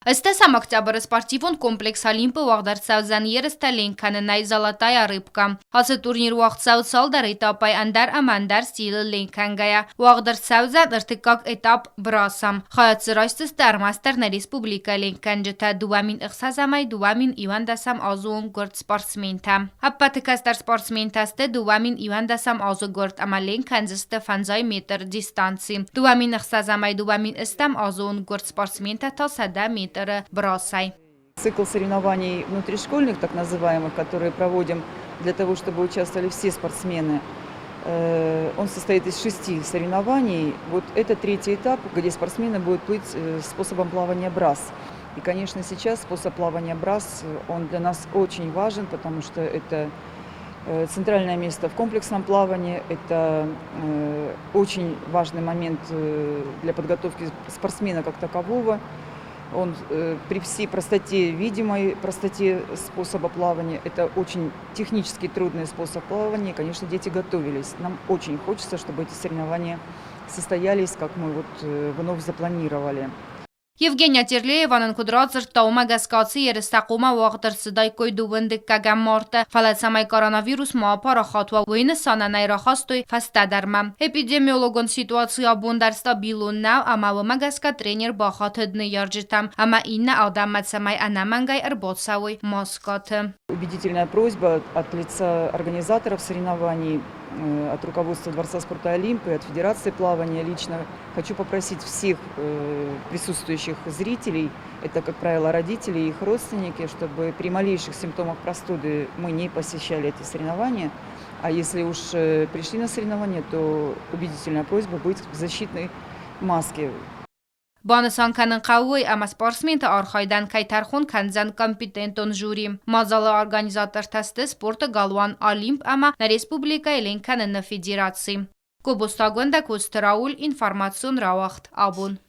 Ըստեսամ октябрь спортивон комплекс Олимпы уагъд երստը ленккăныныăй золотая рыбка. Հացը турнир уагъд սալ этапай андар ամանդար стилы ленккăнгայա. Уагъд ըրտիկակ этап брасам. Խայացրայստս դարմաստերն республիկը ленккăնջտա դուամին ըխսազամայ դուամին իվանդասամ ազուон գորդ спортсменთა. Հъպպատыкաստար спортсменթաստը դուամին իվանդասամ ազու գորդ ama ленккăնձստը фанзай метр дистанции. Դուամին ըխսազամայ դուամին ըստամ ազուон горд спортсменთა тасада метр. Цикл соревнований внутришкольных, так называемых, которые проводим для того, чтобы участвовали все спортсмены, он состоит из 6 соревнований. Вот это 3-й этап, где спортсмены будут плыть способом плавания брас. И, конечно, сейчас способ плавания брас, он для нас очень важен, потому что это центральное место в комплексном плавании, это очень важный момент для подготовки спортсмена как такового. Он при всей простоте, видимой простоте способа плавания, это очень технически трудный способ плавания. И, конечно, дети готовились. Нам очень хочется, чтобы эти соревнования состоялись, как мы вновь запланировали. Евгения Терлееванın կուդրածր տաումա գասկացի երստակումա ուաղդրսդայ կոյդուվն դկկագամ մարտը ֆալացամայ կորոնավիրուս մապարա խատվա վույնը սանանայ ռախաստոյ ֆաստադարմա. Էպիդեմիոլոգոն սիտուացիա բոնդար ստաբիլուննա ամավը գասկա տրեներ բախաթդնը երջիտամ ama իննա ադամացամայ անամանգայ ըրբոցավոյ Москоты. Убедительная просьба от лица организаторов соревнований, от руководства Дворца спорта Олимп и от Федерации плавания лично хочу попросить всех присутствующих зрителей, это, как правило, родители и их родственники, чтобы при малейших симптомах простуды мы не посещали эти соревнования. А если уж пришли на соревнования, то убедительная просьба быть в защитной маске. Բանսան կանն խավույ ama спортсменთა արխայդան կայթարխուն կանզան կոմպիտենտոն ժուրի. Մազալը օրգանիզատոր թաստը Спорты галуан Олимп ama республикăйы ленккăныныը федерацийы. Կոբոստագոնդա կոստրաուլ ինформацион равдисынăн абун.